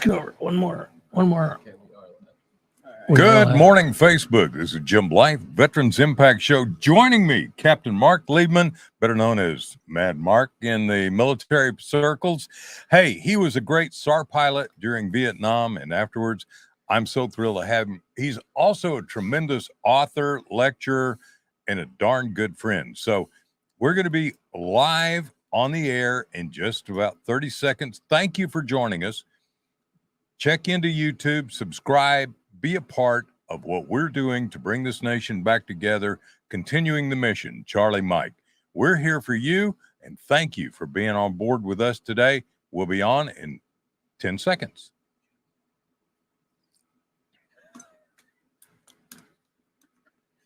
Over. One more. Good morning, Facebook. This is Jim Blythe, Veterans Impact Show. Joining me, Captain Marc Liebman, better known as Mad Mark in the military circles. Hey, he was a great SAR pilot during Vietnam and afterwards. I'm so thrilled to have him. He's also a tremendous author, lecturer, and a darn good friend. So we're going to be live on the air in just about 30 seconds. Thank you for joining us. Check into YouTube, subscribe, be a part of what we're doing to bring this nation back together, continuing the mission. Charlie Mike, we're here for you, and thank you for being on board with us today. We'll be on in 10 seconds.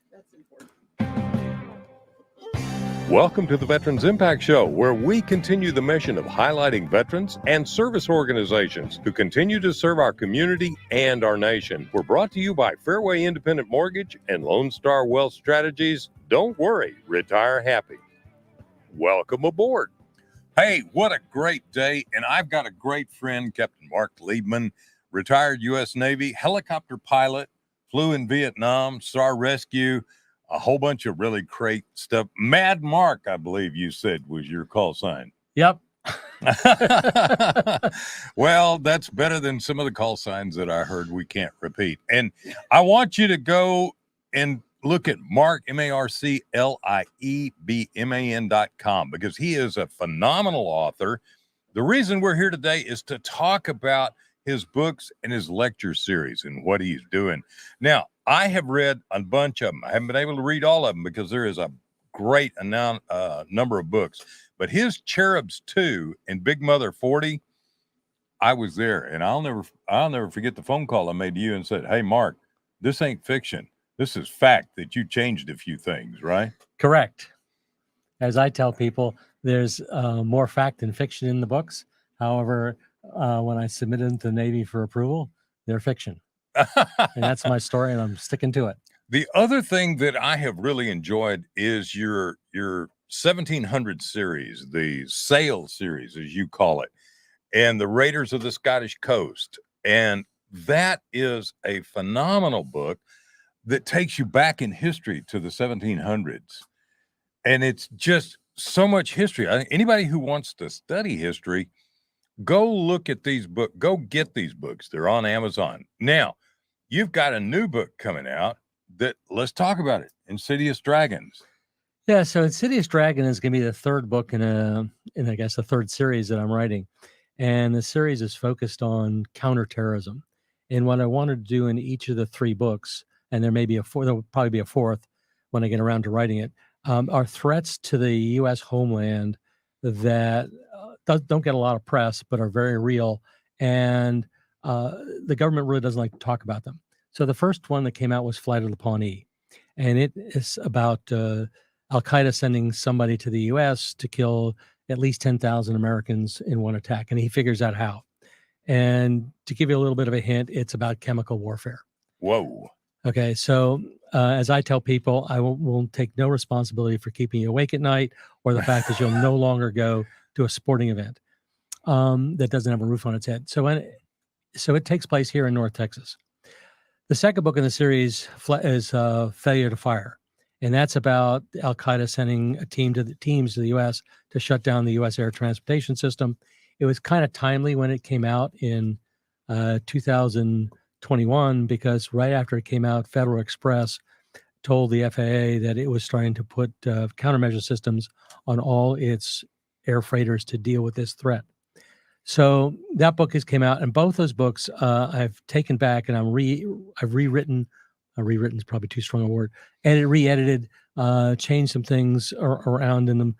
That's important. Welcome to the Veterans Impact Show, where we continue the mission of highlighting veterans and service organizations who continue to serve our community and our nation. We're brought to you by Fairway Independent Mortgage and Lone Star Wealth Strategies. Don't worry, retire happy. Welcome aboard. Hey, what a great day. And I've got a great friend, Captain Marc Liebman, retired U.S. Navy helicopter pilot, flew in Vietnam, SAR Rescue, a whole bunch of really great stuff. Mad Mark, I believe you said, was your call sign. Yep. Well, that's better than some of the call signs that I heard we can't repeat. And I want you to go and look at Marc, MarcLiebman.com, because he is a phenomenal author. The reason we're here today is to talk about his books and his lecture series and what he's doing. Now, I have read a bunch of them. I haven't been able to read all of them because there is a great number of books. But his Cherubs 2 and Big Mother 40, I was there, and I'll never forget the phone call I made to you and said, "Hey, Marc, this ain't fiction. This is fact that you changed a few things, right?" Correct. As I tell people, there's more fact than fiction in the books. However, when I submitted them to the Navy for approval, they're fiction. And that's my story, and I'm sticking to it. The other thing that I have really enjoyed is your 1700 series, the Sail series, as you call it, and the Raiders of the Scottish Coast. And that is a phenomenal book that takes you back in history to the 1700s. And it's just so much history. Anybody who wants to study history, go look at these books. Go get these books. They're on Amazon. Now, you've got a new book coming out that, let's talk about it, Insidious Dragons. Yeah, so Insidious Dragon is going to be the third book in I guess, the third series that I'm writing. And the series is focused on counterterrorism. And what I wanted to do in each of the three books, and there will probably be a fourth when I get around to writing it, are threats to the U.S. homeland that don't get a lot of press, but are very real. And the government really doesn't like to talk about them. So the first one that came out was Flight of the Pawnee. And it is about Al-Qaeda sending somebody to the U.S. to kill at least 10,000 Americans in one attack. And he figures out how. And to give you a little bit of a hint, it's about chemical warfare. Whoa. Okay, so as I tell people, I will take no responsibility for keeping you awake at night or the fact that you'll no longer go to a sporting event that doesn't have a roof on its head. So it takes place here in North Texas. The second book in the series is Failure to Fire, and that's about Al-Qaeda sending teams to the U.S. to shut down the U.S. air transportation system. It was kind of timely when it came out in 2021 because right after it came out, Federal Express told the FAA that it was trying to put countermeasure systems on all its air freighters to deal with this threat. So that book has came out, and both those books I've taken back and I've rewritten. Rewritten is probably too strong a word. Re-edited, changed some things around in them.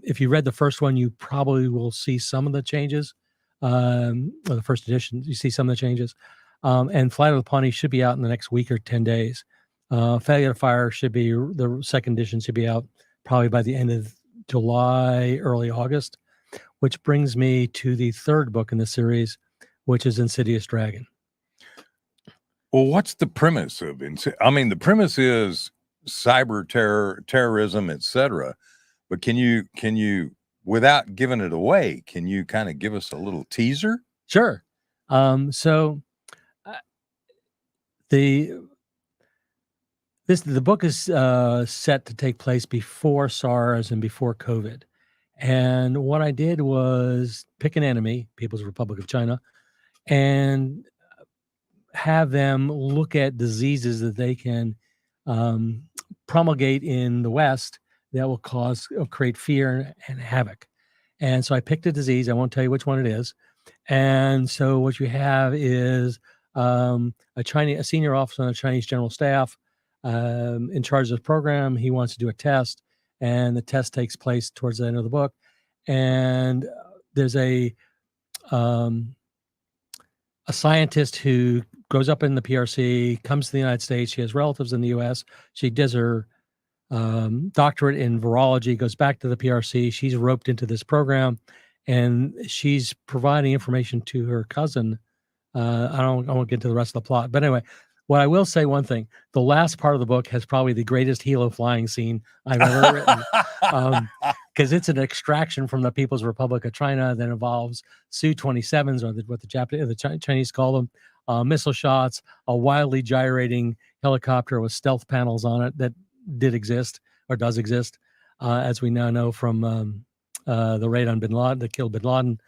If you read the first one, you probably will see some of the changes. Or the first edition, you see some of the changes. And Flight of the Pawnee should be out in the next week or 10 days. Failure to Fire the second edition should be out probably by the end of July, early August. Which brings me to the third book in the series, which is Insidious Dragon. Well, what's the premise of the premise is cyber terrorism, etc. But can you, without giving it away, can you kind of give us a little teaser? Sure. So uh, the book is set to take place before SARS and before COVID. And what I did was pick an enemy, People's Republic of China, and have them look at diseases that they can promulgate in the West that will create fear and havoc. And so I picked a disease. I won't tell you which one it is. And so what you have is a senior officer on the Chinese general staff in charge of the program. He wants to do a test, and the test takes place towards the end of the book. And there's a scientist who grows up in the PRC, comes to the United States. She has relatives in the U.S. She does her doctorate in virology, goes back to the PRC. She's roped into this program, and she's providing information to her cousin. I won't get into the rest of the plot, but anyway, what I will say, one thing: the last part of the book has probably the greatest helo flying scene I've ever written, because it's an extraction from the People's Republic of China that involves Su-27s, or what the Chinese call them, missile shots, a wildly gyrating helicopter with stealth panels on it that did exist or does exist, as we now know from the raid on Bin Laden that killed Bin Laden,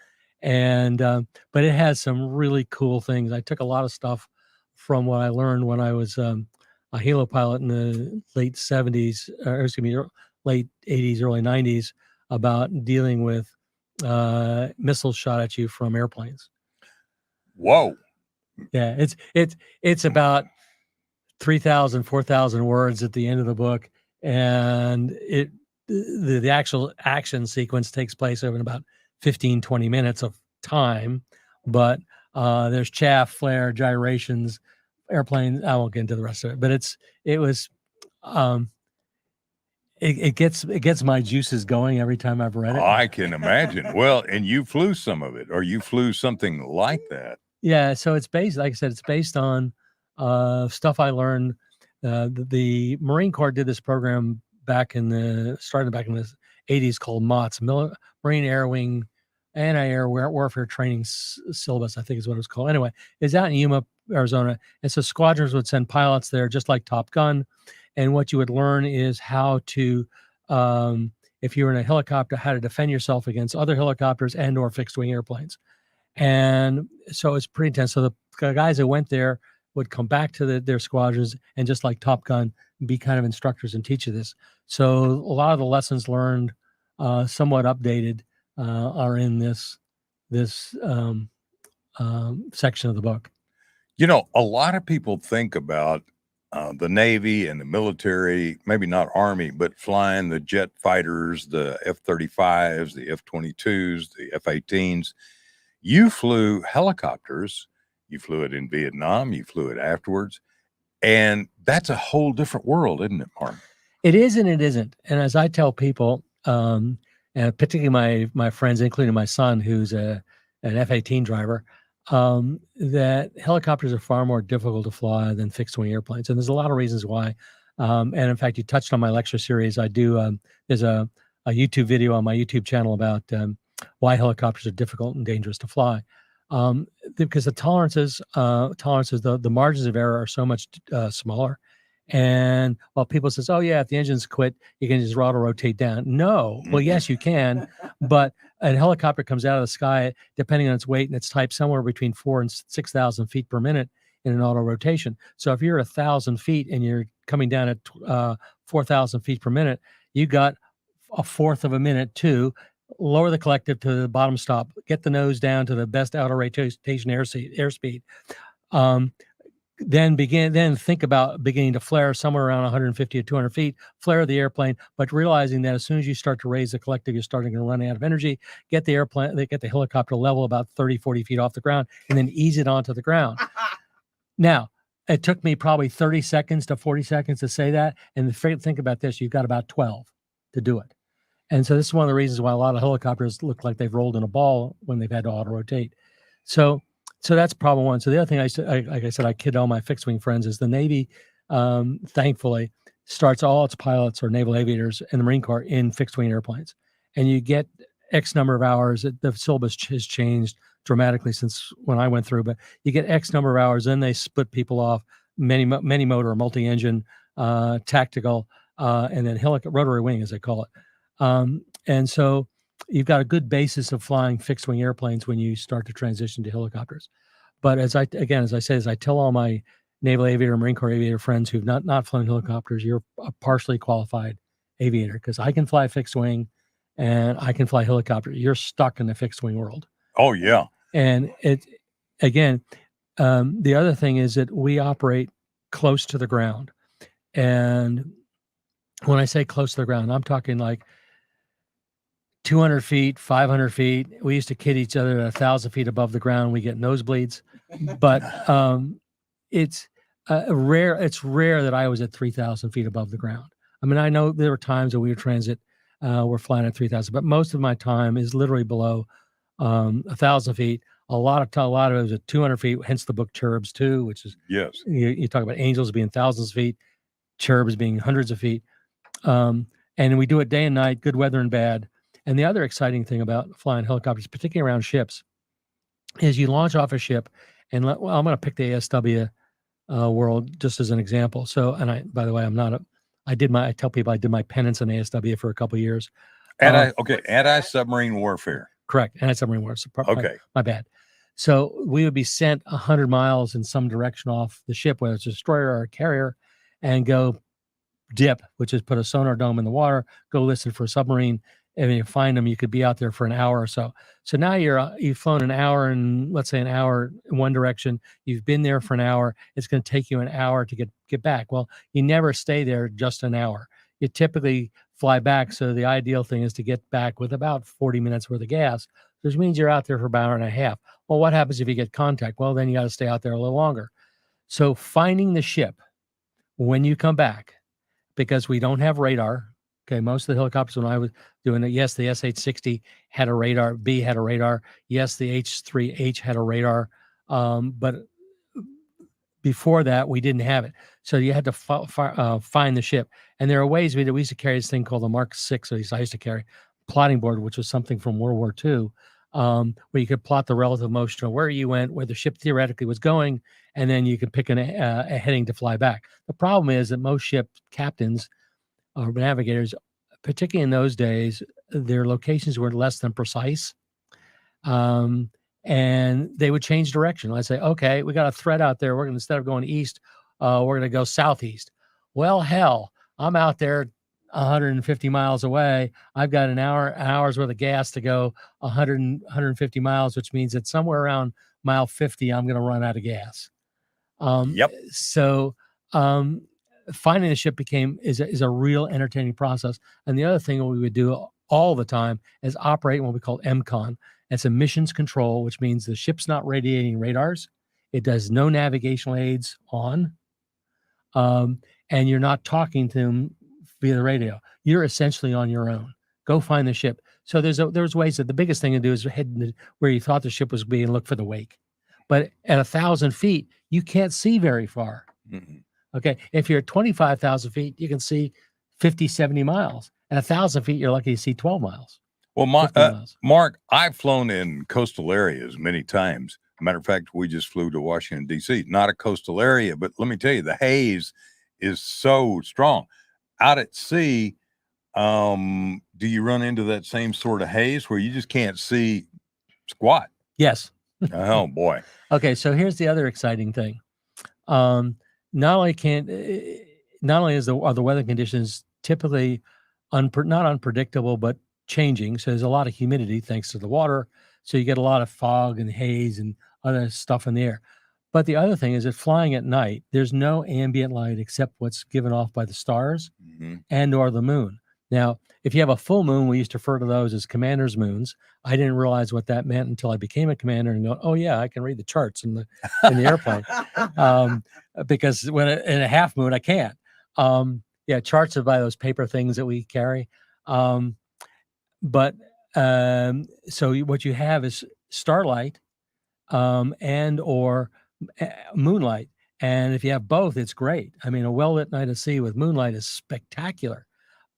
and but it has some really cool things. I took a lot of stuff from what I learned when I was a helo pilot in the late 70s, or excuse me, late 80s, early 90s, about dealing with missiles shot at you from airplanes. Whoa. Yeah, it's about 3,000, 4,000 words at the end of the book, and the actual action sequence takes place over about 15, 20 minutes of time, but there's chaff, flare, gyrations, airplanes. I won't get into the rest of it, but it gets my juices going every time I've read it. I can imagine. Well, and you flew some of it, or you flew something like that. Yeah, so it's based, like I said, it's based on stuff I learned. The Marine Corps did this program started back in the 80s called MOTS, Marine Air Wing Anti-Air Warfare Training Syllabus, I think is what it was called. Anyway, it's out in Yuma, Arizona. And so squadrons would send pilots there, just like Top Gun. And what you would learn is how to, if you were in a helicopter, how to defend yourself against other helicopters and or fixed wing airplanes. And so it's pretty intense. So the guys that went there would come back to their squadrons and, just like Top Gun, be kind of instructors and teach you this. So a lot of the lessons learned, somewhat updated, are in this section of the book. You know, a lot of people think about the Navy and the military, maybe not Army, but flying the jet fighters, the F-35s, the F-22s, the F-18s. You flew helicopters. You flew it in Vietnam. You flew it afterwards. And that's a whole different world, isn't it, Mark? It is and it isn't. And as I tell people, and particularly my friends, including my son, who's an F-18 driver, that helicopters are far more difficult to fly than fixed wing airplanes. And there's a lot of reasons why. And in fact, you touched on my lecture series. I do, there's a YouTube video on my YouTube channel about why helicopters are difficult and dangerous to fly. Because the tolerances, the margins of error are so much smaller. And while people says, oh yeah, if the engine's quit, you can just auto rotate down. No, well, yes, you can, but a helicopter comes out of the sky, depending on its weight and its type, somewhere between 4,000 and 6,000 feet per minute in an auto rotation. So if you're 1,000 feet and you're coming down at 4,000 feet per minute, you got a fourth of a minute to lower the collective to the bottom stop, get the nose down to the best outer rotation airspeed. Then think about beginning to flare somewhere around 150 to 200 feet, flare the airplane, but realizing that as soon as you start to raise the collective, you're starting to run out of energy, get the helicopter level about 30, 40 feet off the ground, and then ease it onto the ground. Now, it took me probably 30 seconds to 40 seconds to say that. And think about this, you've got about 12 to do it. And so this is one of the reasons why a lot of helicopters look like they've rolled in a ball when they've had to auto rotate. So that's problem one. So the other thing like I said, I kid all my fixed wing friends is the Navy, thankfully, starts all its pilots or naval aviators in the Marine Corps in fixed wing airplanes. And you get X number of hours. The syllabus has changed dramatically since when I went through, but you get X number of hours, then they split people off, many motor, multi-engine, tactical, and then rotary wing, as they call it. And so you've got a good basis of flying fixed wing airplanes when you start to transition to helicopters. But as I tell all my Naval Aviator, Marine Corps Aviator friends who've not flown helicopters, you're a partially qualified aviator, because I can fly fixed wing and I can fly helicopter. You're stuck in the fixed wing world. Oh yeah. And the other thing is that we operate close to the ground. And when I say close to the ground, I'm talking like 200 feet, 500 feet. We used to kid each other at 1,000 feet above the ground. We get nosebleeds, but it's rare. It's rare that I was at 3,000 feet above the ground. I mean, I know there were times that we were transit, we're flying at 3,000, but most of my time is literally below 1,000 feet. A lot of it was at 200 feet, hence the book Cherubs 2, which is, yes, you talk about angels being thousands of feet, cherubs being hundreds of feet. And we do it day and night, good weather and bad. And the other exciting thing about flying helicopters, particularly around ships, is you launch off a ship, and I'm going to pick the ASW world just as an example. So, and by the way, I tell people I did my penance in ASW for a couple of years. Anti-submarine warfare. Correct. Anti-submarine warfare. Okay. My bad. So we would be sent 100 miles in some direction off the ship, whether it's a destroyer or a carrier, and go dip, which is put a sonar dome in the water, go listen for a submarine. And when you find them, you could be out there for an hour or so. So now you've flown an hour and let's say an hour in one direction. You've been there for an hour. It's going to take you an hour to get back. Well, you never stay there just an hour. You typically fly back. So the ideal thing is to get back with about 40 minutes worth of gas, which means you're out there for about an hour and a half. Well, what happens if you get contact? Well, then you got to stay out there a little longer. So finding the ship when you come back, because we don't have radar. Okay, most of the helicopters when I was doing it, yes, the SH-60 had a radar, B had a radar. Yes, the H-3H had a radar. But before that, we didn't have it. So you had to find the ship. And there are ways we used to carry this thing called the Mark 6, at least I used to carry, plotting board, which was something from World War II, where you could plot the relative motion of where you went, where the ship theoretically was going, and then you could pick a heading to fly back. The problem is that most ship captains or navigators, particularly in those days, their locations were less than precise. And they would change direction. I'd say, okay, we got a threat out there. We're going to, instead of going east, we're going to go southeast. Well, hell, I'm out there 150 miles away. I've got an hour's worth of gas to go 150 miles, which means that somewhere around mile 50, I'm going to run out of gas. So finding the ship is a real entertaining process. And the other thing we would do all the time is operate what we call MCON. It's emissions control, which means the ship's not radiating radars. It does no navigational aids on. And you're not talking to them via the radio. You're essentially on your own. Go find the ship. So there's ways that the biggest thing to do is head where you thought the ship was being, look for the wake. But at 1,000 feet, you can't see very far. Mm-hmm. Okay. If you're at 25,000 feet, you can see 50, 70 miles. At 1,000 feet, you're lucky to see 12 miles. Well, Mark, I've flown in coastal areas many times. Matter of fact, we just flew to Washington, D.C. Not a coastal area, but let me tell you, the haze is so strong. Out at sea, do you run into that same sort of haze where you just can't see squat? Yes. Oh, boy. Okay, so here's the other exciting thing. Not only are the weather conditions typically not unpredictable, but changing. So there's a lot of humidity thanks to the water. So you get a lot of fog and haze and other stuff in the air. But the other thing is that flying at night, there's no ambient light except what's given off by the stars and or the moon. Now, if you have a full moon, we used to refer to those as commander's moons. I didn't realize what that meant until I became a commander and go, oh yeah, I can read the charts in the airplane. Because when in a half moon, I can't. Charts are by those paper things that we carry. So what you have is starlight and or moonlight. And if you have both, it's great. I mean, a well-lit night at sea with moonlight is spectacular.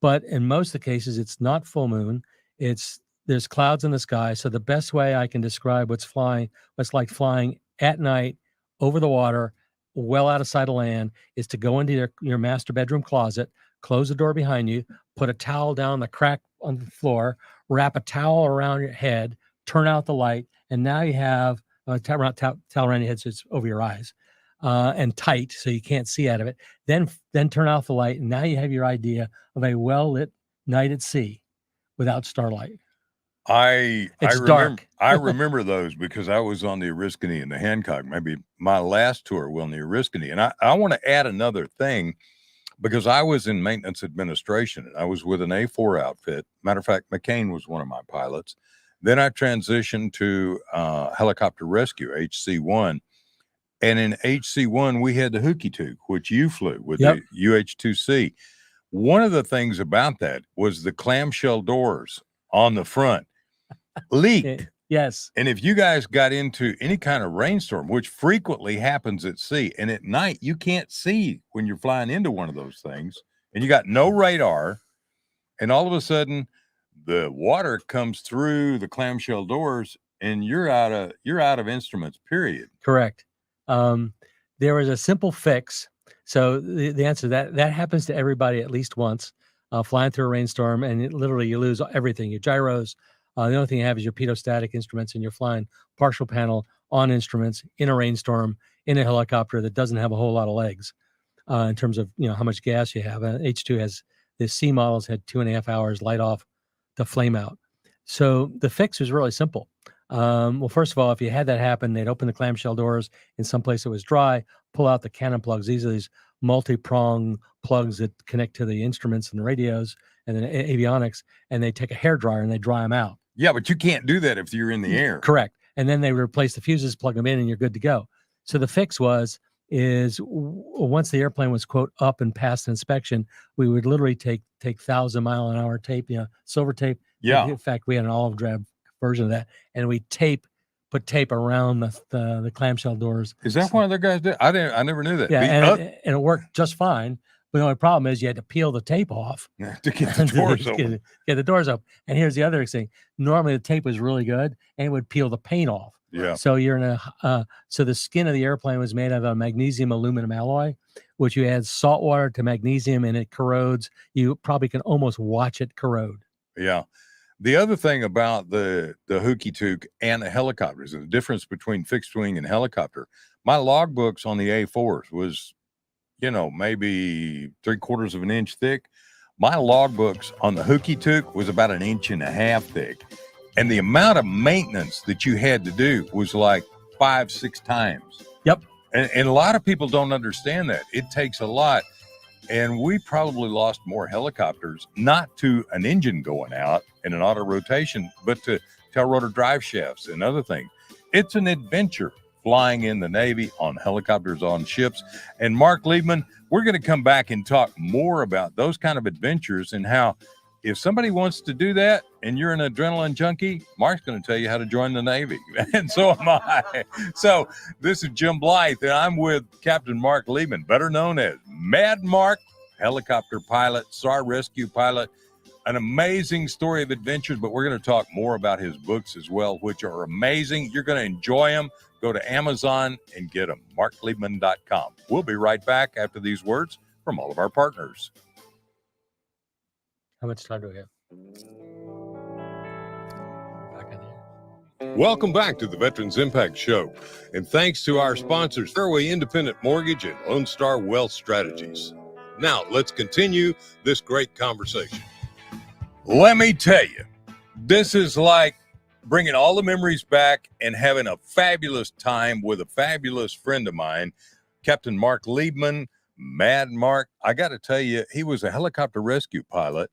But in most of the cases, it's not full moon. It's there's clouds in the sky. So the best way I can describe what's like flying at night over the water, well out of sight of land, is to go into your master bedroom closet, close the door behind you, put a towel down the crack on the floor, wrap a towel around your head, turn out the light, and now you have a towel around your head so it's over your eyes, and tight so you can't see out of it. Then turn off the light, and now you have your idea of a well-lit night at sea without starlight. It's dark. I remember those because I was on the Oriskany and the Hancock, maybe my last tour on the Oriskany. And I want to add another thing because I was in maintenance administration and I was with an A4 outfit. Matter of fact, McCain was one of my pilots. Then I transitioned to helicopter rescue, HC1. And in HC1, we had the Hookie Took, which you flew with the UH-2C. One of the things about that was the clamshell doors on the front leaked. Yes. And if you guys got into any kind of rainstorm, which frequently happens at sea, and at night you can't see when you're flying into one of those things, and you got no radar, and all of a sudden the water comes through the clamshell doors, and you're out of instruments. Period. Correct. There was a simple fix. So the answer that happens to everybody at least once, flying through a rainstorm, and literally you lose everything. Your gyros. The only thing you have is your pitot-static instruments, and you're flying partial panel on instruments in a rainstorm in a helicopter that doesn't have a whole lot of legs in terms of how much gas you have. H2 has the C models had 2.5 hours light off to flame out. So the fix was really simple. Well, first of all, if you had that happen, they'd open the clamshell doors in some place that was dry, pull out the cannon plugs. These are these multi-prong plugs that connect to the instruments and the radios and then avionics, and they take a hairdryer and they dry them out. Yeah, but you can't do that if you're in the air. Correct. And then they replace the fuses, plug them in, and you're good to go. So the fix is once the airplane was, quote, up and past inspection, we would literally take 1,000-mile-an-hour tape, silver tape. Yeah. In fact, we had an olive drab version of that, and we put tape around the clamshell doors. Is that what other guys did? I never knew that. Yeah, and it worked just fine. But the only problem is you had to peel the tape off to get the doors open. Get the doors up. And here's the other thing. Normally the tape was really good and it would peel the paint off. Yeah. So so the skin of the airplane was made of a magnesium aluminum alloy, which you add salt water to magnesium and it corrodes. You probably can almost watch it corrode. Yeah. The other thing about the Hookie Took and the helicopters, the difference between fixed wing and helicopter, my logbooks on the A4s was, maybe 3/4 of an inch thick. My logbooks on the Hookie Took was about 1.5 inches thick. And the amount of maintenance that you had to do was like 5-6 times. Yep. And a lot of people don't understand that. It takes a lot. And we probably lost more helicopters, not to an engine going out in an auto rotation, but to tail rotor drive shafts and other things. It's an adventure flying in the Navy, on helicopters, on ships. And Marc Liebman, we're going to come back and talk more about those kind of adventures and how if somebody wants to do that and you're an adrenaline junkie, Marc's going to tell you how to join the Navy. And so am I. So this is Jim Blythe, and I'm with Captain Marc Liebman, better known as Mad Marc, helicopter pilot, SAR rescue pilot. An amazing story of adventures, but we're going to talk more about his books as well, which are amazing. You're going to enjoy them. Go to Amazon and get them, marcliebman.com. We'll be right back after these words from all of our partners. How much time do we have? Welcome back to the Veterans Impact Show. And thanks to our sponsors, Fairway Independent Mortgage and Lone Star Wealth Strategies. Now, let's continue this great conversation. Let me tell you, this is like bringing all the memories back and having a fabulous time with a fabulous friend of mine, Captain Marc Liebman, Mad Marc. I got to tell you, he was a helicopter rescue pilot.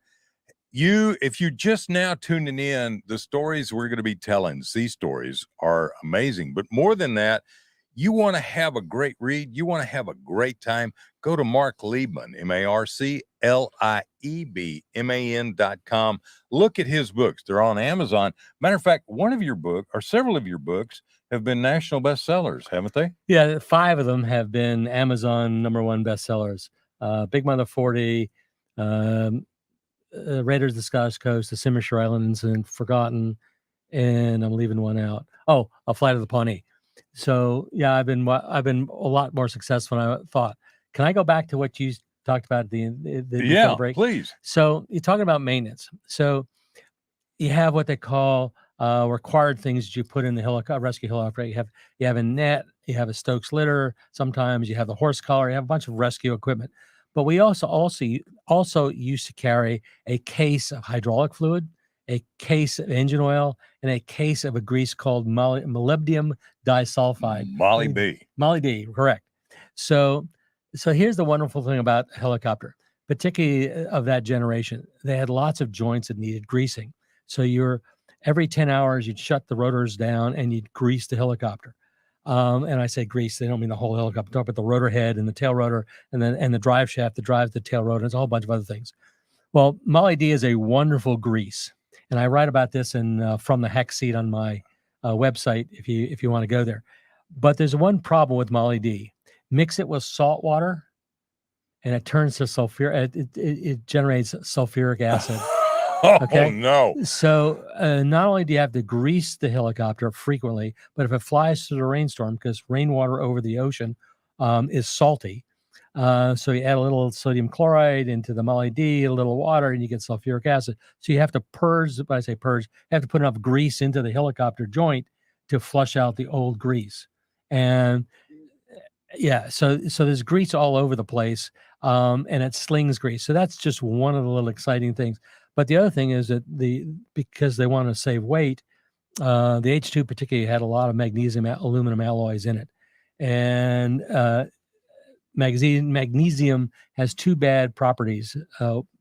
If you just now tuning in, the stories we're going to be telling, sea stories, are amazing. But more than that, you want to have a great read, you want to have a great time, go to Marc Liebman, MarcLiebman.com. Look at his books. They're on Amazon. Matter of fact, one of your books, or several of your books, have been national bestsellers, haven't they? Yeah, 5 of them have been Amazon #1 bestsellers. Big Mother 40, Raiders of the Scottish Coast, the Simmershire Islands, and Forgotten, and I'm leaving one out. Oh, a Flight of the Pawnee. So yeah, I've been a lot more successful than I thought. Can I go back to what you talked about before the break? Please. So you're talking about maintenance. So you have what they call required things that you put in the rescue helicopter. You have a net, you have a Stokes litter. Sometimes you have the horse collar. You have a bunch of rescue equipment. But we also used to carry a case of hydraulic fluid, a case of engine oil, and a case of a grease called molybdenum disulfide. Molly B. Molly D, correct. So here's the wonderful thing about a helicopter, particularly of that generation. They had lots of joints that needed greasing. So every 10 hours, you'd shut the rotors down and you'd grease the helicopter. And I say grease, they don't mean the whole helicopter, but the rotor head and the tail rotor and the drive shaft that drives the tail rotor. It's a whole bunch of other things. Well, Molly D is a wonderful grease. And I write about this in From the Hex Seat on my website if you want to go there. But there's one problem with Molly D. Mix it with salt water and it turns to it generates sulfuric acid. Oh, no. So not only do you have to grease the helicopter frequently, but if it flies through the rainstorm, because rainwater over the ocean is salty, so you add a little sodium chloride into the Molly D, a little water, and you get sulfuric acid. So you have to purge, when I say purge, you have to put enough grease into the helicopter joint to flush out the old grease. And yeah, so there's grease all over the place, and it slings grease. So that's just one of the little exciting things. But the other thing is that because they want to save weight, the H2 particularly had a lot of magnesium, aluminum alloys in it. And magnesium has two bad properties.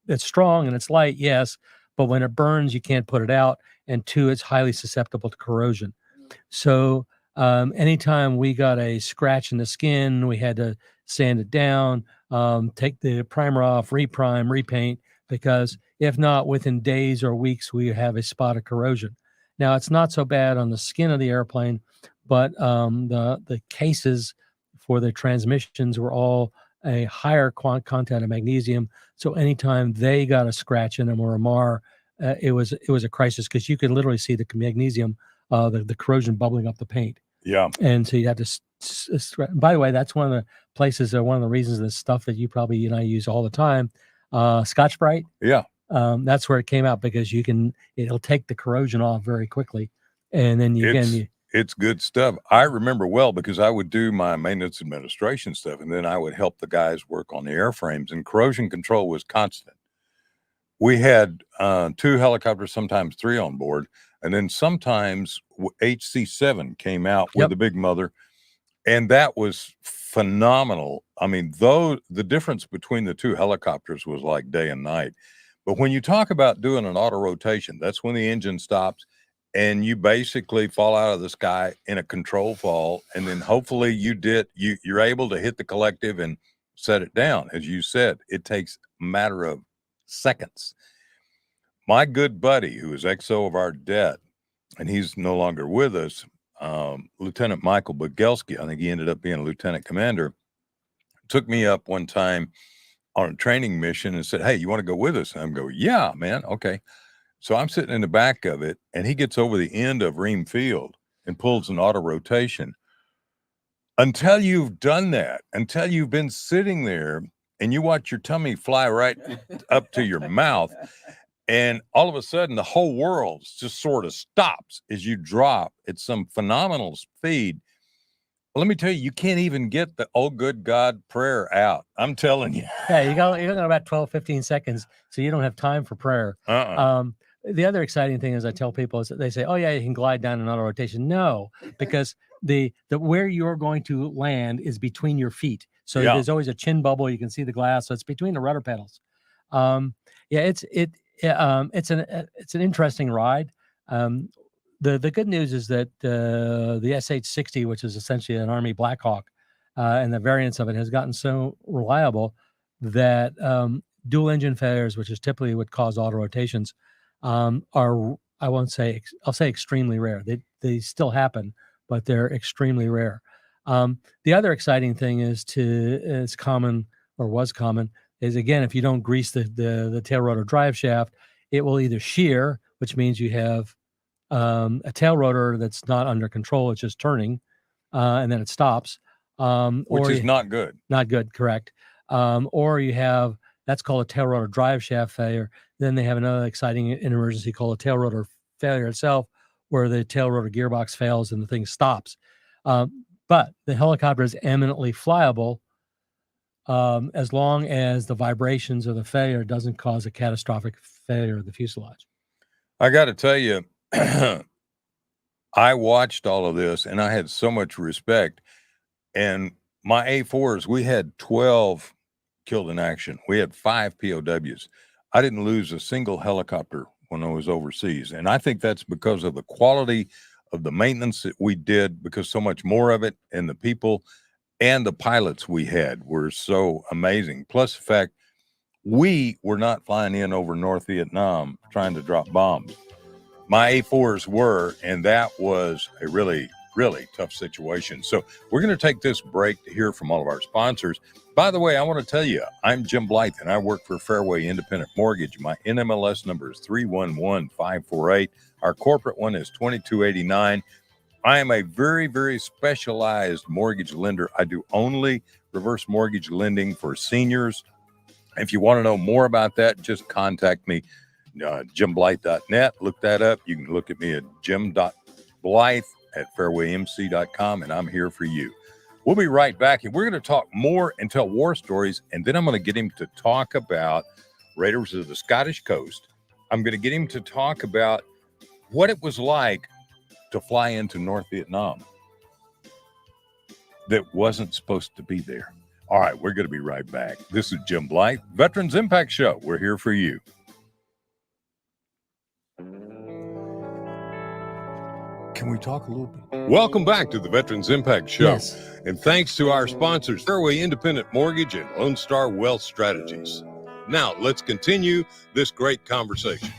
It's strong and it's light, yes, but when it burns, you can't put it out. And two, it's highly susceptible to corrosion. So anytime we got a scratch in the skin, we had to sand it down, take the primer off, reprime, repaint, because if not, within days or weeks, we have a spot of corrosion. Now, it's not so bad on the skin of the airplane, but the cases for the transmissions were all a higher content of magnesium. So anytime they got a scratch in them or a mar, it was a crisis, because you could literally see the magnesium, the corrosion bubbling up the paint. Yeah. And so you have to. By the way, that's one of the places, one of the reasons, the stuff that you probably and I use all the time, Scotch Brite. Yeah. That's where it came out, because it'll take the corrosion off very quickly. And then it's good stuff. I remember well, because I would do my maintenance administration stuff, and then I would help the guys work on the airframes, and corrosion control was constant. We had 2 helicopters, sometimes 3 on board. And then sometimes HC7 came out with the big mother, and that was phenomenal. I mean, though the difference between the 2 helicopters was like day and night. But when you talk about doing an auto rotation, that's when the engine stops and you basically fall out of the sky in a control fall. And then hopefully you're able to hit the collective and set it down. As you said, it takes a matter of seconds. My good buddy, who is XO of our debt, and he's no longer with us, Lieutenant Michael Bogelski, I think he ended up being a lieutenant commander, took me up one time on a training mission and said, "Hey, you want to go with us?" And I'm going, "Yeah, man. Okay." So I'm sitting in the back of it, and he gets over the end of Ream Field and pulls an auto rotation. Until you've done that, until you've been sitting there and you watch your tummy fly right up to your mouth, and all of a sudden the whole world just sort of stops as you drop at some phenomenal speed. Well, let me tell you, you can't even get the "Oh good God" prayer out. I'm telling you. Yeah, you got about 12, 15 seconds, so you don't have time for prayer. The other exciting thing is, I tell people, is that they say, "Oh yeah, you can glide down in auto rotation." No, because the where you're going to land is between your feet. So there's always a chin bubble. You can see the glass. So it's between the rudder pedals. It's an interesting ride. The good news is that the SH-60, which is essentially an Army Black Hawk, and the variants of it, has gotten so reliable that dual engine failures, which is typically what cause auto rotations, are, I'll say extremely rare. They still happen, but they're extremely rare. The other exciting thing was common, is, again, if you don't grease the tail rotor drive shaft, it will either shear, which means you have a tail rotor that's not under control, it's just turning, and then it stops. Which is not good. Not good, correct. Or you have, that's called a tail rotor drive shaft failure. Then they have another exciting emergency called a tail rotor failure itself, where the tail rotor gearbox fails and the thing stops. But the helicopter is eminently flyable as long as the vibrations of the failure doesn't cause a catastrophic failure of the fuselage. I got to tell you, I watched all of this and I had so much respect. And my A4s, we had 12 killed in action. We had 5 POWs. I didn't lose a single helicopter when I was overseas. And I think that's because of the quality of the maintenance that we did, because so much more of it, and the people and the pilots we had were so amazing. Plus the fact we were not flying in over North Vietnam trying to drop bombs. My A4s were, and that was a really, really tough situation. So we're going to take this break to hear from all of our sponsors. By the way, I want to tell you, I'm Jim Blythe, and I work for Fairway Independent Mortgage. My NMLS number is 311548. Our corporate one is 2289. I am a very, very specialized mortgage lender. I do only reverse mortgage lending for seniors. If you want to know more about that, just contact me, jimblythe.net. Look that up. You can look at me at jim.blythe at fairwaymc.com, and I'm here for you. We'll be right back, and we're going to talk more and tell war stories, and then I'm going to get him to talk about Raiders of the Scottish Coast. I'm going to get him to talk about what it was like to fly into North Vietnam that wasn't supposed to be there. All right, we're going to be right back. This is Jim Blythe, Veterans Impact Show. We're here for you. Can we talk a little bit? Welcome back to the Veterans Impact Show. Yes. And thanks to our sponsors, Fairway Independent Mortgage and Lone Star Wealth Strategies. Now, let's continue this great conversation.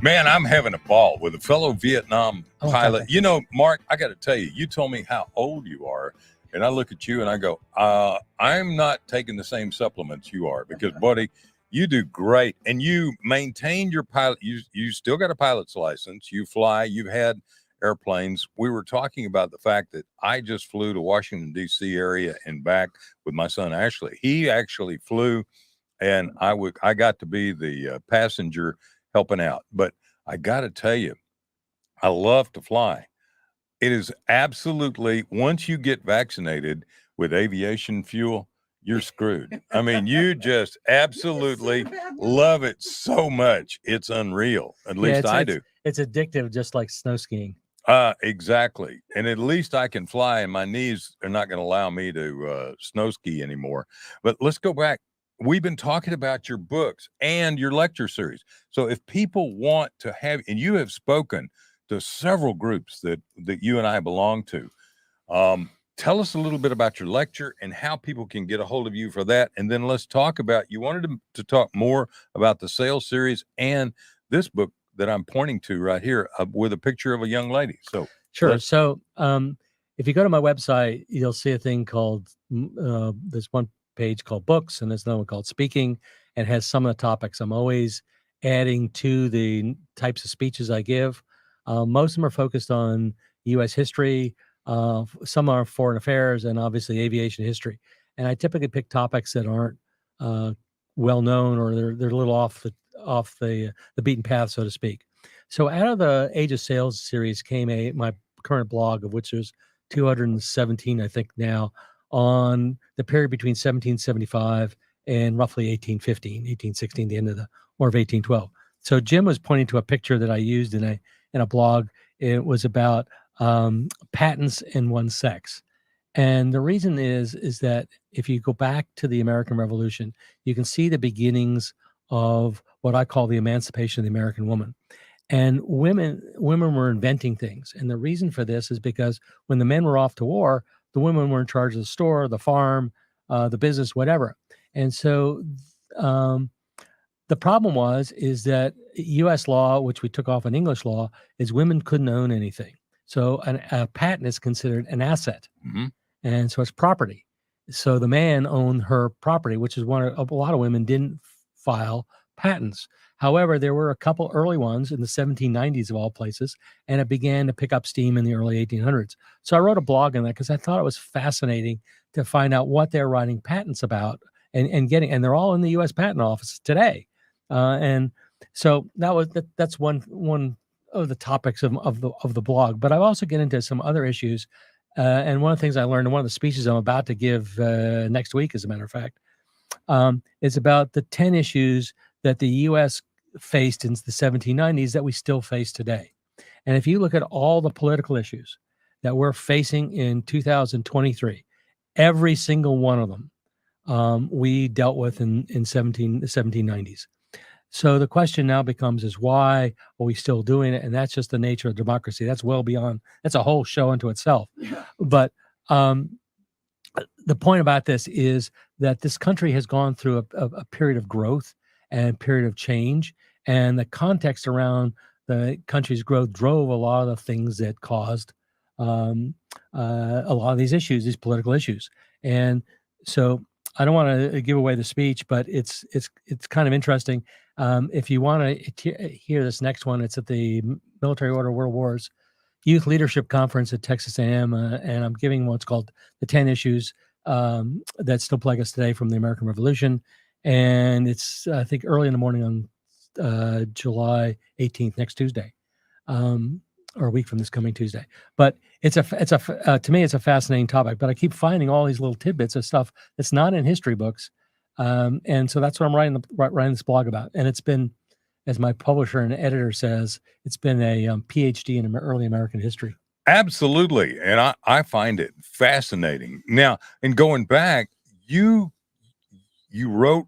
Man, I'm having a ball with a fellow Vietnam pilot. Okay. You know, Mark, I got to tell you, you told me how old you are. And I look at you and I go, I'm not taking the same supplements you are, because, buddy, you do great. And you maintain your pilot. You still got a pilot's license. You fly. You've had airplanes. We were talking about the fact that I just flew to Washington, D.C. area and back with my son, Ashley. He actually flew, and I got to be the passenger helping out. But I got to tell you, I love to fly. It is absolutely, once you get vaccinated with aviation fuel, you're screwed. I mean, you just absolutely love it so much. It's unreal. At least I do. It's addictive, just like snow skiing. Exactly. And at least I can fly, and my knees are not going to allow me to snow ski anymore. But let's go back. We've been talking about your books and your lecture series. So if people want to have, and you have spoken to several groups that you and I belong to, tell us a little bit about your lecture and how people can get a hold of you for that. And then let's talk about, you wanted to talk more about the sales series and this book that I'm pointing to right here with a picture of a young lady. So sure. So if you go to my website, you'll see a thing called, there's one page called books, and there's another one called speaking, and has some of the topics. I'm always adding to the types of speeches I give. Most of them are focused on U.S. history. Some are foreign affairs, and obviously aviation history. And I typically pick topics that aren't well known, or they're a little off the beaten path, so to speak. So out of the Age of Sales series came my current blog, of which there's 217, I think now, on the period between 1775 and roughly 1816, the end of the War of 1812. So Jim was pointing to a picture that I used in a blog. It was about patents and one's sex. And the reason is that if you go back to the American Revolution, you can see the beginnings of what I call the emancipation of the American woman. And women were inventing things. And the reason for this is because when the men were off to war, the women were in charge of the store, the farm, the business, whatever. And so the problem is that U.S. law, which we took off in English law, is women couldn't own anything. So a patent is considered an asset. Mm-hmm. And so it's property. So the man owned her property, which is one of a lot of women didn't file patents. However, there were a couple early ones in the 1790s of all places, and it began to pick up steam in the early 1800s. So I wrote a blog on that because I thought it was fascinating to find out what they're writing patents about and getting, and they're all in the U.S. Patent Office today. And so that's one of the topics of the blog. But I also get into some other issues. And one of the things I learned in one of the speeches I'm about to give next week, as a matter of fact, is about the 10 issues that the U.S. faced in the 1790s that we still face today. And if you look at all the political issues that we're facing in 2023, every single one of them we dealt with in the 1790s. So the question now becomes is why are we still doing it? And that's just the nature of democracy. That's well beyond, that's a whole show unto itself. Yeah. But the point about this is that this country has gone through a period of growth and a period of change. And the context around the country's growth drove a lot of the things that caused a lot of these issues, these political issues. And so I don't want to give away the speech, but it's kind of interesting. If you want to hear this next one, it's at the Military Order World Wars Youth Leadership Conference at Texas A&M, and I'm giving what's called the 10 issues that still plague us today from the American Revolution. And it's, I think, early in the morning on July 18th, next Tuesday, or a week from this coming Tuesday. But to me, it's a fascinating topic. But I keep finding all these little tidbits of stuff that's not in history books, and so that's what I'm writing this blog about. And it's been, as my publisher and editor says, it's been a PhD in early American history. Absolutely. And I find it fascinating. Now, in going back, you wrote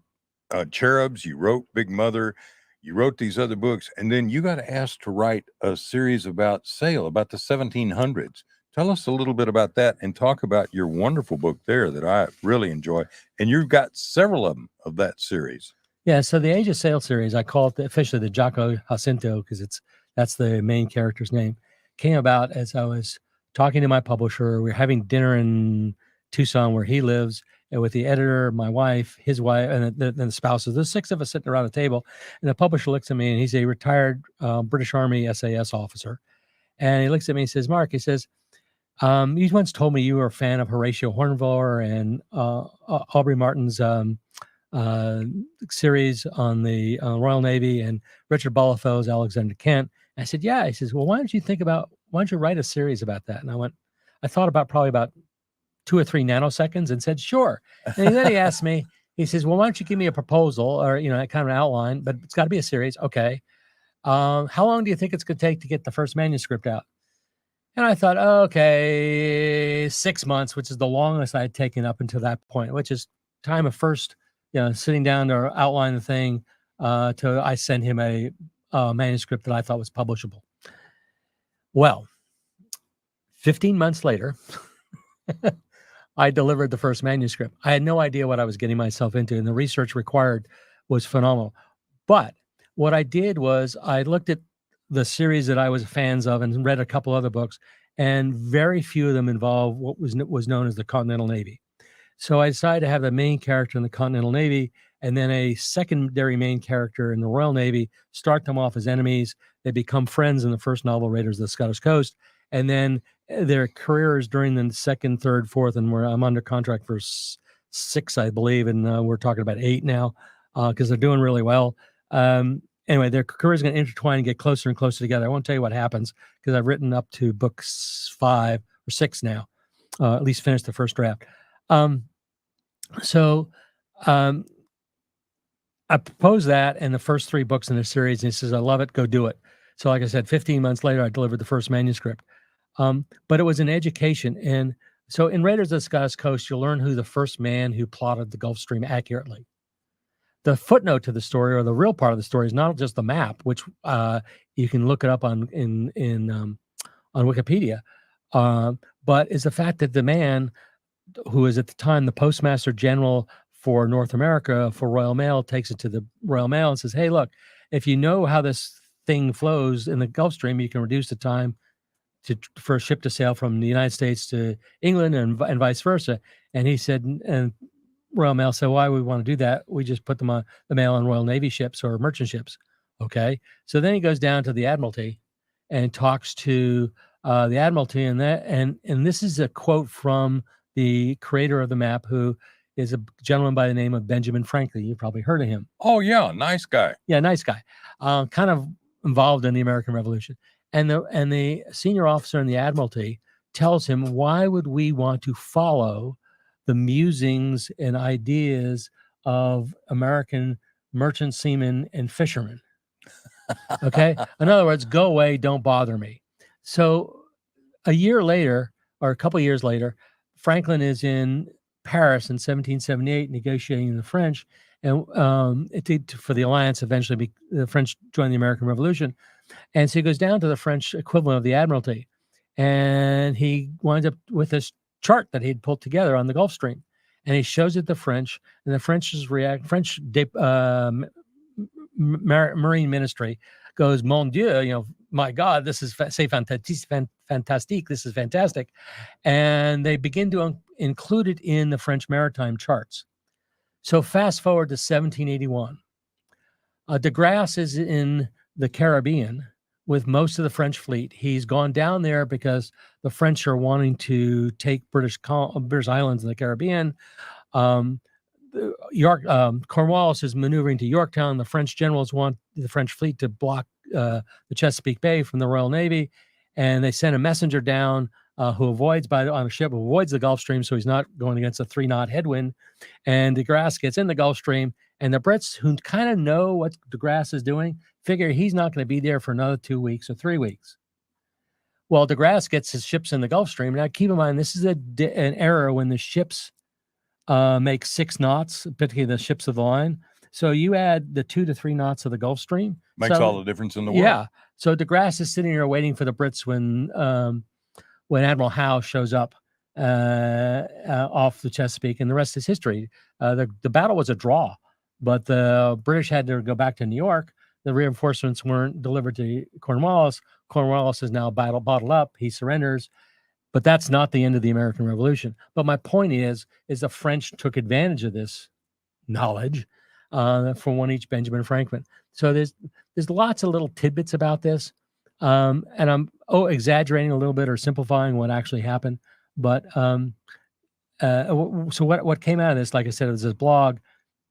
Cherubs, you wrote Big Mother, you wrote these other books, and then you got asked to write a series about sail, about the 1700s. Tell us a little bit about that and talk about your wonderful book there that I really enjoy. And you've got several of them of that series. Yeah, so the Age of Sail series, I call it officially the Jaco Jacinto because that's the main character's name, came about as I was talking to my publisher. We were having dinner in Tucson where he lives, and with the editor, my wife, his wife, and the spouses. There's 6 of us sitting around the table, and the publisher looks at me, and he's a retired British Army SAS officer. And he looks at me and says, Mark, he says, you once told me you were a fan of Horatio Hornblower and Aubrey Martin's series on the Royal Navy and Richard Balafell's Alexander Kent. And I said, yeah. He says, well, why don't you write a series about that? And I thought about probably about 2 or 3 nanoseconds and said, sure. And then he asked me, he says, well, why don't you give me a proposal or, kind of an outline, but it's got to be a series. Okay. How long do you think it's going to take to get the first manuscript out? And I thought, okay, 6 months, which is the longest I had taken up until that point, which is time of first, sitting down to outline the thing till I sent him a manuscript that I thought was publishable. Well, 15 months later, I delivered the first manuscript. I had no idea what I was getting myself into, and the research required was phenomenal. But what I did was I looked at the series that I was fans of and read a couple other books, and very few of them involved what was known as the Continental Navy. So I decided to have the main character in the Continental Navy and then a secondary main character in the Royal Navy, start them off as enemies. They become friends in the first novel, Raiders of the Scottish Coast. And then their careers during the 2nd, 3rd, 4th, and I'm under contract for 6, I believe, and we're talking about 8 now because they're doing really well. Anyway, their career is going to intertwine and get closer and closer together. I won't tell you what happens because I've written up to books 5 or 6 now, at least finished the first draft. So I proposed that in the first 3 books in the series, and he says, I love it, go do it. So like I said, 15 months later, I delivered the first manuscript. But it was an education. And so in Raiders of the Scottish Coast, you'll learn who the first man who plotted the Gulf Stream accurately. The footnote to the story, or the real part of the story, is not just the map, which you can look it up on Wikipedia, but is the fact that the man who is at the time the Postmaster General for North America for Royal Mail takes it to the Royal Mail and says, hey, look, if you know how this thing flows in the Gulf Stream, you can reduce the time for a ship to sail from the United States to England and vice versa. And he said, and Royal Mail said, why would we want to do that? We just put them on the Mail on Royal Navy ships or merchant ships. Okay. So then he goes down to the Admiralty and talks to the Admiralty, and this is a quote from the creator of the map, who is a gentleman by the name of Benjamin Franklin. You've probably heard of him. Oh yeah, nice guy. Yeah, nice guy. Kind of involved in the American Revolution. And the senior officer in the Admiralty tells him, why would we want to follow the musings and ideas of American merchant seamen and fishermen? Okay. In other words, go away, don't bother me. So a year later, or a couple of years later, Franklin is in Paris in 1778 negotiating with the French, and for the alliance. Eventually, the French joined the American Revolution, and so he goes down to the French equivalent of the Admiralty, and he winds up with this chart that he'd pulled together on the Gulf Stream, and he shows it to the French, and the French Marine Ministry goes, mon Dieu, my God, this is fantastique. This is fantastic. And they begin to include it in the French maritime charts. So fast forward to 1781. De Grasse is in the Caribbean with most of the French fleet. He's gone down there because the French are wanting to take British islands in the Caribbean. Cornwallis is maneuvering to Yorktown. The French generals want the French fleet to block the Chesapeake Bay from the Royal Navy, and they send a messenger down who avoids on a ship, who avoids the Gulf Stream, so he's not going against a 3-knot headwind. And De Grasse gets in the Gulf Stream, and the Brits, who kind of know what De Grasse is doing, figure he's not going to be there for another 2 weeks or 3 weeks. Well, De Grasse gets his ships in the Gulf Stream. Now, keep in mind, this is an era when the ships make 6 knots, particularly the ships of the line. So you add the 2 to 3 knots of the Gulf Stream. Makes all the difference in the world. Yeah. So De Grasse is sitting here waiting for the Brits when Admiral Howe shows up off the Chesapeake, and the rest is history. The battle was a draw, but the British had to go back to New York. The reinforcements weren't delivered to Cornwallis. Cornwallis is now bottled up. He surrenders. But that's not the end of the American Revolution. But my point is the French took advantage of this knowledge from one each Benjamin Franklin. So there's lots of little tidbits about this, and I'm exaggerating a little bit or simplifying what actually happened. But so what came out of this, like I said, it was this blog,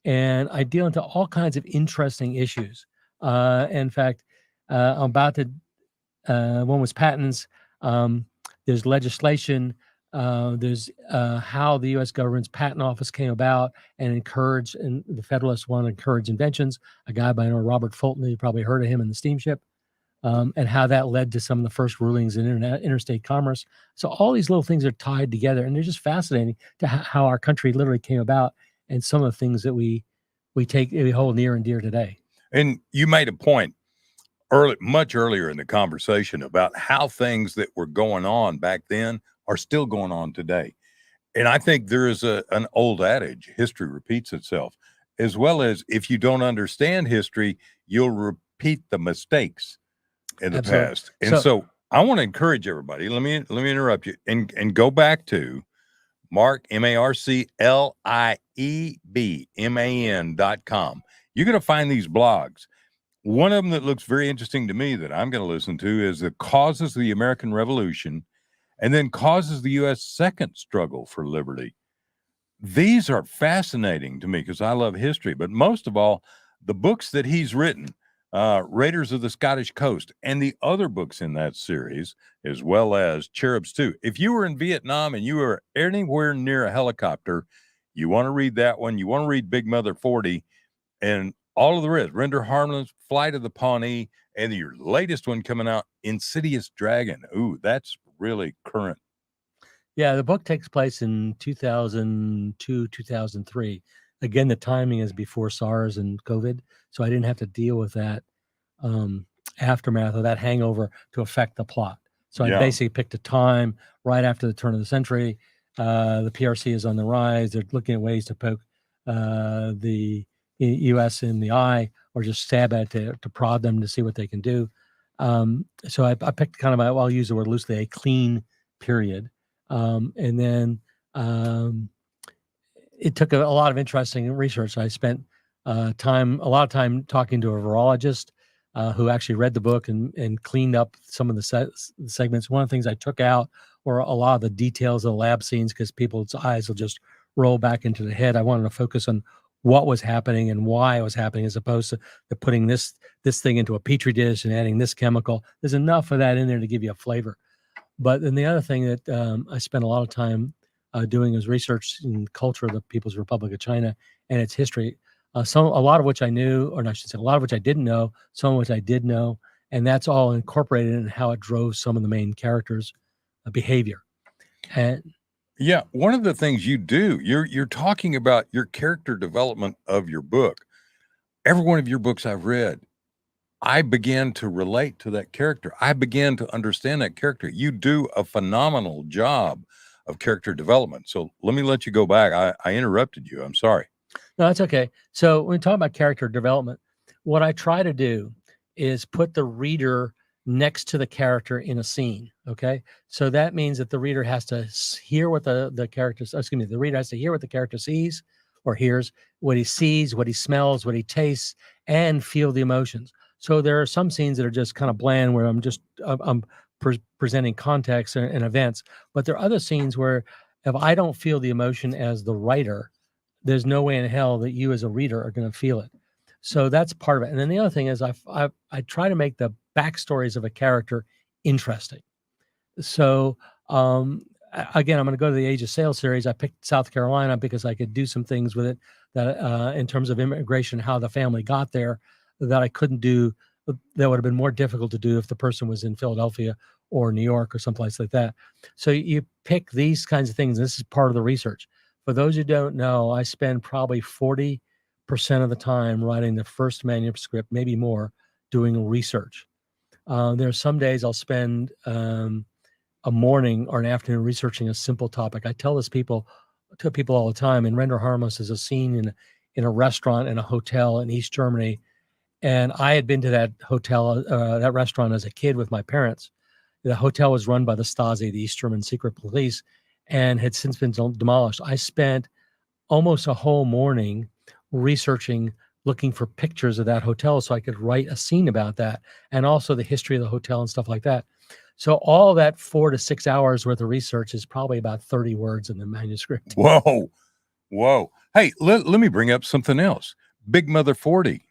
and I deal into all kinds of interesting issues. In fact, I'm about to one was patents. There's legislation. There's how the U.S. government's patent office came about and the Federalists want to encourage inventions. A guy by the name of Robert Fulton, you probably heard of him in the steamship, and how that led to some of the first rulings in interstate commerce. So all these little things are tied together, and they're just fascinating to how our country literally came about, and some of the things that we hold near and dear today. And you made a point much earlier in the conversation about how things that were going on back then are still going on today. And I think there is an old adage, history repeats itself, as well as if you don't understand history, you'll repeat the mistakes in the Absolutely. past. And so I want to encourage everybody, let me interrupt you and go back to Marc, MarcLiebman.com. You're going to find these blogs. One of them that looks very interesting to me that I'm going to listen to is the causes of the American Revolution, and then causes the U.S. second struggle for liberty. These are fascinating to me because I love history, but most of all, the books that he's written, Raiders of the Scottish Coast, and the other books in that series, as well as Cherubs 2. If you were in Vietnam and you were anywhere near a helicopter, you want to read that one. You want to read Big Mother 40, and all of the rest, Render Harmless, Flight of the Pawnee, and your latest one coming out, Insidious Dragon. Ooh, that's really current. Yeah, the book takes place in 2002, 2003. Again, the timing is before SARS and COVID, so I didn't have to deal with that aftermath of that hangover to affect the plot. So I basically picked a time right after the turn of the century. The PRC is on the rise. They're looking at ways to poke the U.S. in the eye, or just stab at it to prod them to see what they can do. So I picked kind of I'll use the word loosely, a clean period. And then it took a lot of interesting research. I spent a lot of time talking to a virologist who actually read the book and cleaned up some of the segments. One of the things I took out were a lot of the details of the lab scenes because people's eyes will just roll back into the head. I wanted to focus on what was happening and why it was happening, as opposed to putting this thing into a petri dish and adding this chemical. There's enough of that in there to give you a flavor. But then the other thing that I spent a lot of time doing is research in culture of the People's Republic of China and its history. A lot of which I knew, or I should say, a lot of which I didn't know, some of which I did know, and that's all incorporated in how it drove some of the main characters' behavior. And yeah, one of the things you do, you're talking about your character development of your book. Every one of your books I've read, I began to relate to that character. I began to understand that character. You do a phenomenal job of character development. So let me let you go back. I interrupted you. I'm sorry. No, that's okay. So when we talk about character development, what I try to do is put the reader next to the character in a scene. Okay. So that means that the reader has to hear what the reader has to hear what the character sees or hears, what he sees, what he smells, what he tastes, and feel the emotions. So there are some scenes that are just kind of bland where I'm presenting context and events, but there are other scenes where if I don't feel the emotion as the writer, there's no way in hell that you as a reader are going to feel it. So that's part of it. And then the other thing is I try to make the backstories of a character interesting. So again, I'm going to go to the Age of Sail series. I picked South Carolina because I could do some things with it that in terms of immigration, how the family got there, that I couldn't do, that would have been more difficult to do if the person was in Philadelphia or New York or someplace like that. So you pick these kinds of things. This is part of the research. For those who don't know, I spend probably 40% of the time writing the first manuscript, maybe more, doing research. There are some days I'll spend a morning or an afternoon researching a simple topic. I tell to people all the time, and Render Harmless is a scene in a restaurant in a hotel in East Germany. And I had been to that hotel, that restaurant as a kid with my parents. The hotel was run by the Stasi, the East German secret police, and had since been demolished. I spent almost a whole morning researching, looking for pictures of that hotel so I could write a scene about that, and also the history of the hotel and stuff like that. So all that 4 to 6 hours worth of research is probably about 30 words in the manuscript. Whoa. Hey, let me bring up something else. Big Mother 40.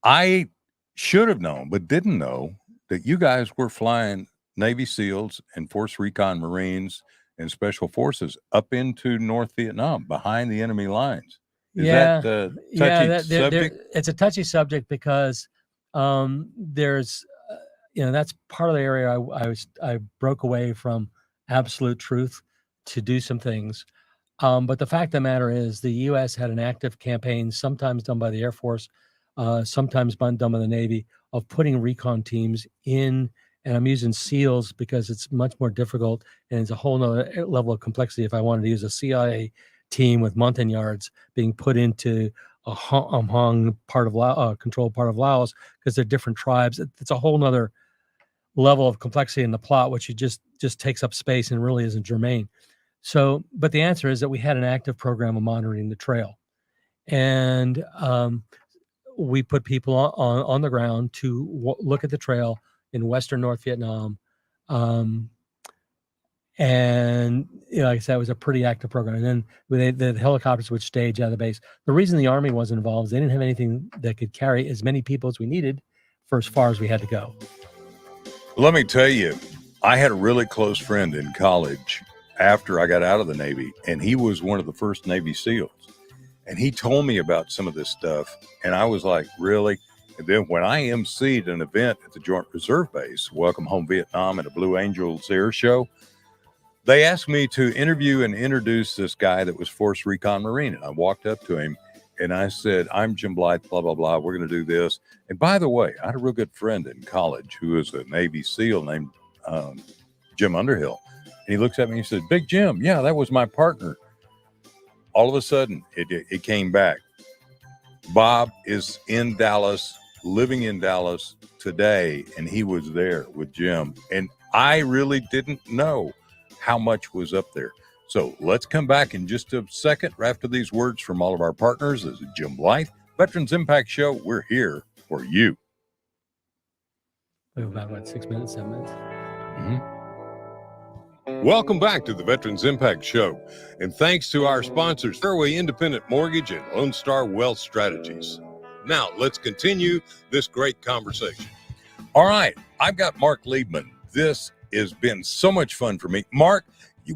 I should have known, but didn't know that you guys were flying Navy SEALs and Force Recon Marines and Special Forces up into North Vietnam behind the enemy lines. Is that the touchy subject? It's a touchy subject because there's, that's part of the area I broke away from absolute truth to do some things. But the fact of the matter is the U.S. had an active campaign, sometimes done by the Air Force, sometimes done by the Navy, of putting recon teams in, and I'm using SEALs because it's much more difficult and it's a whole nother level of complexity. If I wanted to use a CIA team with Montagnards being put into a Hong part of controlled part of Laos, because they're different tribes, it's a whole nother level of complexity in the plot, which you just takes up space and really isn't germane. So, but the answer is that we had an active program of monitoring the trail, and we put people on the ground to look at the trail in Western North Vietnam. And like I said, it was a pretty active program. And then the helicopters would stage out of the base. The reason the Army was involved is they didn't have anything that could carry as many people as we needed for as far as we had to go. Let me tell you, I had a really close friend in college after I got out of the Navy, and he was one of the first Navy SEALs. And he told me about some of this stuff, and I was like, really? And then when I emceed an event at the Joint Reserve Base, Welcome Home Vietnam, at a Blue Angels air show, they asked me to interview and introduce this guy that was Force Recon Marine. And I walked up to him and I said, I'm Jim Blythe, blah, blah, blah. We're going to do this. And by the way, I had a real good friend in college who was a Navy SEAL named Jim Underhill. And he looks at me and he said, Big Jim, yeah, that was my partner. All of a sudden, it came back. Bob is in Dallas living in Dallas today, and he was there with Jim. And I really didn't know how much was up there. So let's come back in just a second after these words from all of our partners. This is Jim Blythe, Veterans Impact Show. We're here for you. We have about, what, 6 minutes, 7 minutes? Welcome back to the Veterans Impact Show. And thanks to our sponsors, Fairway Independent Mortgage and Lone Star Wealth Strategies. Now, let's continue this great conversation. All right, I've got Marc Liebman. This has been so much fun for me. Marc,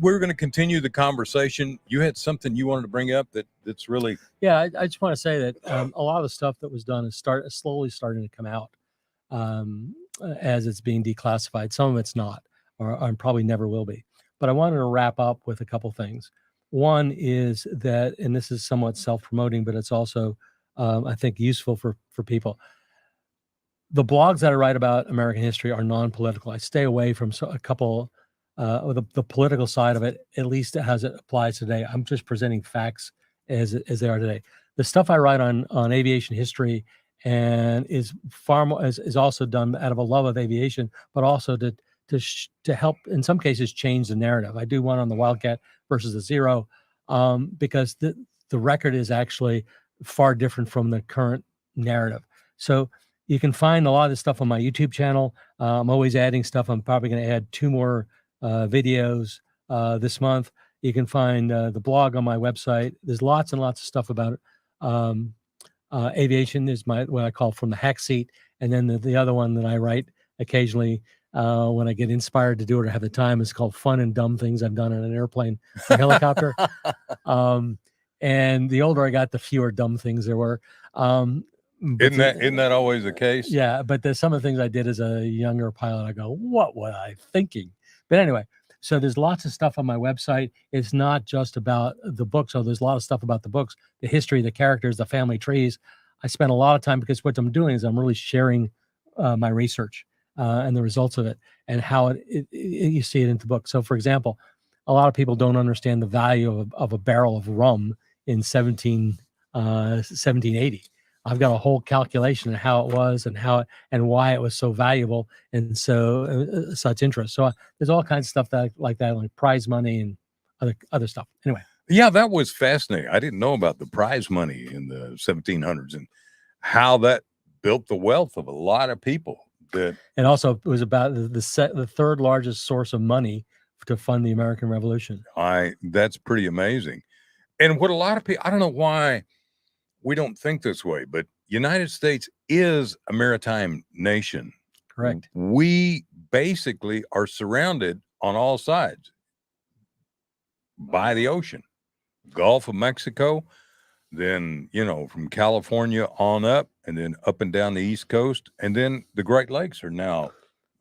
we're going to continue the conversation. You had something you wanted to bring up that's really... Yeah, I just want to say that a lot of the stuff that was done is slowly starting to come out as it's being declassified. Some of it's not, or probably never will be. But I wanted to wrap up with a couple things. One is that, and this is somewhat self-promoting, but it's also, I think, useful for people. The blogs that I write about American history are non-political. I stay away from a couple of the political side of it, at least as it applies today. I'm just presenting facts as they are today. The stuff I write on aviation history and is far more is also done out of a love of aviation, but also to help in some cases change the narrative. I do one on the Wildcat versus the Zero because the record is actually far different from the current narrative. So you can find a lot of this stuff on my YouTube channel. I'm always adding stuff. I'm probably going to add 2 more videos this month. You can find the blog on my website. There's lots and lots of stuff about it. Aviation is what I call From the Hack Seat. And then the other one that I write occasionally when I get inspired to do it or have the time is called Fun and Dumb Things I've Done on an Airplane or Helicopter. And the older I got, the fewer dumb things there were. Isn't that always the case? Yeah, but there's some of the things I did as a younger pilot. I go, what was I thinking? But anyway, so there's lots of stuff on my website. It's not just about the books. So there's a lot of stuff about the books, the history, the characters, the family trees. I spent a lot of time because what I'm doing is I'm really sharing my research and the results of it and how you see it in the book. So, for example, a lot of people don't understand the value of a barrel of rum in 1780. I've got a whole calculation of how it was and why it was so valuable and so such interest. So there's all kinds of stuff like that, like prize money and other stuff. Anyway. Yeah, that was fascinating. I didn't know about the prize money in the 1700s and how that built the wealth of a lot of people. And also it was about the third largest source of money to fund the American Revolution. That's pretty amazing. And what a lot of people, I don't know why we don't think this way, but United States is a maritime nation. Correct. We basically are surrounded on all sides by the ocean, Gulf of Mexico, then, from California on up and then up and down the East Coast. And then the Great Lakes are now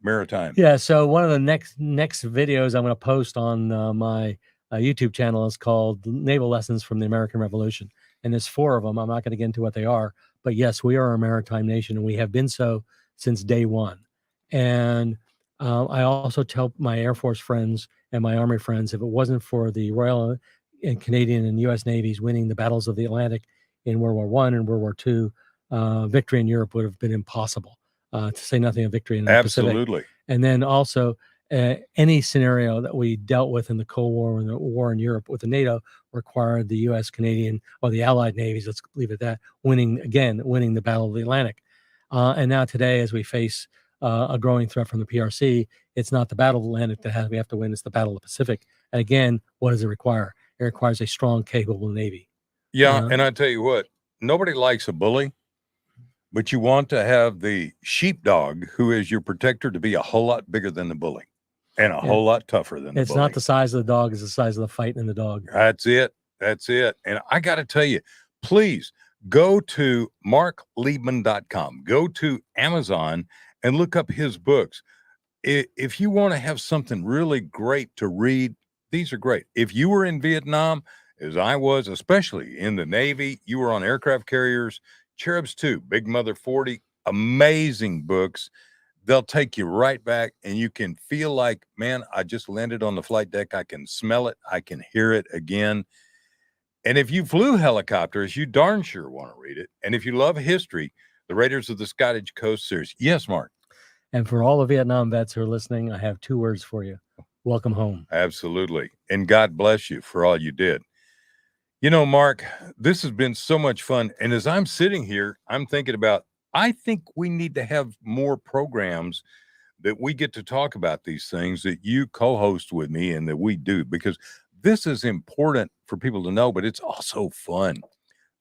maritime. Yeah. So one of the next videos I'm going to post on my YouTube channel is called Naval Lessons from the American Revolution. And there's 4 of them. I'm not going to get into what they are, but yes, we are a maritime nation and we have been so since day one. And I also tell my Air Force friends and my Army friends, if it wasn't for the Royal and Canadian and U.S. Navies winning the battles of the Atlantic in World War I and World War II, victory in Europe would have been impossible, to say nothing of victory in the Absolutely. Pacific. And then also any scenario that we dealt with in the Cold War and the war in Europe with the NATO required the U.S., Canadian, or the Allied navies, let's leave it at that, winning the Battle of the Atlantic. And now today, as we face a growing threat from the PRC, it's not the Battle of the Atlantic that we have to win, it's the Battle of the Pacific. And again, what does it require? It requires a strong, capable Navy. Yeah, and I tell you what, nobody likes a bully, but you want to have the sheepdog who is your protector to be a whole lot bigger than the bully and a whole lot tougher than the bully. It's not the size of the dog, it's the size of the fight in the dog. That's it. And I got to tell you, please go to markliebman.com, go to Amazon and look up his books. If you want to have something really great to read, these are great. If you were in Vietnam, as I was, especially in the Navy, you were on aircraft carriers, Cherubs 2, Big Mother 40, amazing books. They'll take you right back and you can feel like, man, I just landed on the flight deck. I can smell it. I can hear it again. And if you flew helicopters, you darn sure want to read it. And if you love history, the Raiders of the Scottish Coast series. Yes, Mark. And for all the Vietnam vets who are listening, I have 2 words for you. Welcome home. Absolutely. And God bless you for all you did. You know, Mark, this has been so much fun. And as I'm sitting here, I'm thinking about, I think we need to have more programs that we get to talk about these things that you co-host with me and that we do, because this is important for people to know, but it's also fun.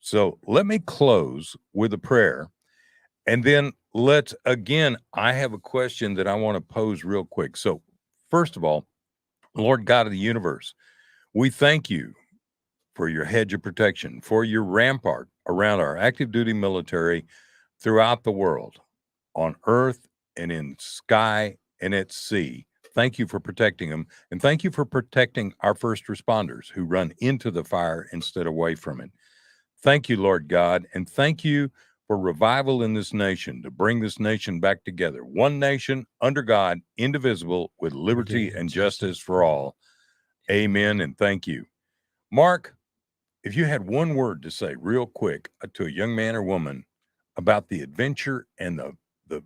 So let me close with a prayer. And then I have a question that I want to pose real quick. So first of all, Lord God of the universe, we thank you for your hedge of protection, for your rampart around our active duty military throughout the world, on earth and in sky and at sea. Thank you for protecting them. And thank you for protecting our first responders who run into the fire instead of away from it. Thank you, Lord God. And thank you for revival in this nation, to bring this nation back together. One nation under God, indivisible, with liberty and justice for all. Amen. And thank you. Mark, if you had one word to say real quick to a young man or woman about the adventure and the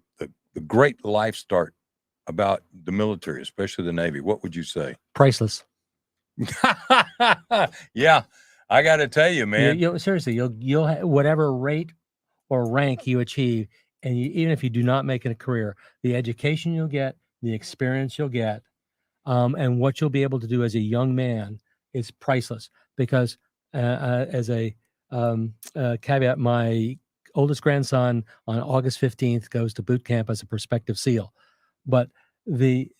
great life start about the military, especially the Navy, what would you say? Priceless. Yeah, I got to tell you, man. Seriously, you'll whatever rate or rank you achieve, and even if you do not make it a career, the education you'll get, the experience you'll get, and what you'll be able to do as a young man is priceless. Because as a caveat, my oldest grandson on August 15th goes to boot camp as a prospective SEAL. But the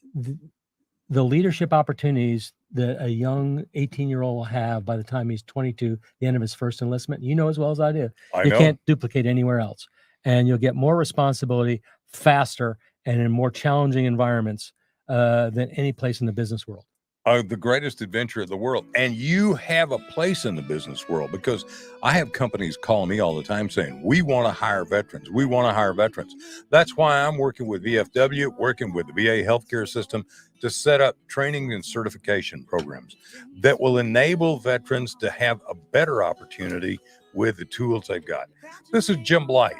leadership opportunities that a young 18-year-old will have by the time he's 22, the end of his first enlistment, you know as well as I do. You can't duplicate anywhere else. And you'll get more responsibility faster and in more challenging environments than any place in the business world. The greatest adventure of the world. And you have a place in the business world, because I have companies calling me all the time saying, we want to hire veterans. We want to hire veterans. That's why I'm working with VFW, working with the VA healthcare system to set up training and certification programs that will enable veterans to have a better opportunity with the tools they've got. This is Jim Blythe.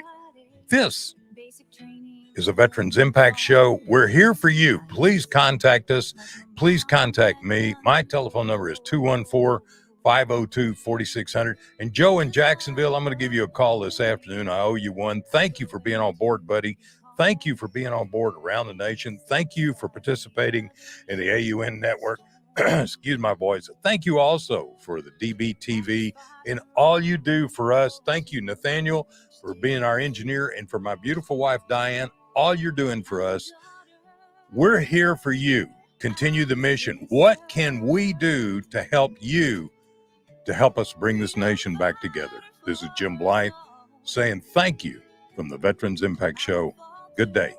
This is a Veterans Impact Show. We're here for you. Please contact us. Please contact me. My telephone number is 214-502-4600. And Joe in Jacksonville, I'm going to give you a call this afternoon. I owe you one. Thank you for being on board, buddy. Thank you for being on board around the nation. Thank you for participating in the AUN network. Excuse my voice. Thank you also for the DBTV and all you do for us. Thank you, Nathaniel, for being our engineer, and for my beautiful wife, Diane, all you're doing for us. We're here for you. Continue the mission. What can we do to help you, to help us bring this nation back together? This is Jim Blythe saying thank you from the Veterans Impact Show. Good day.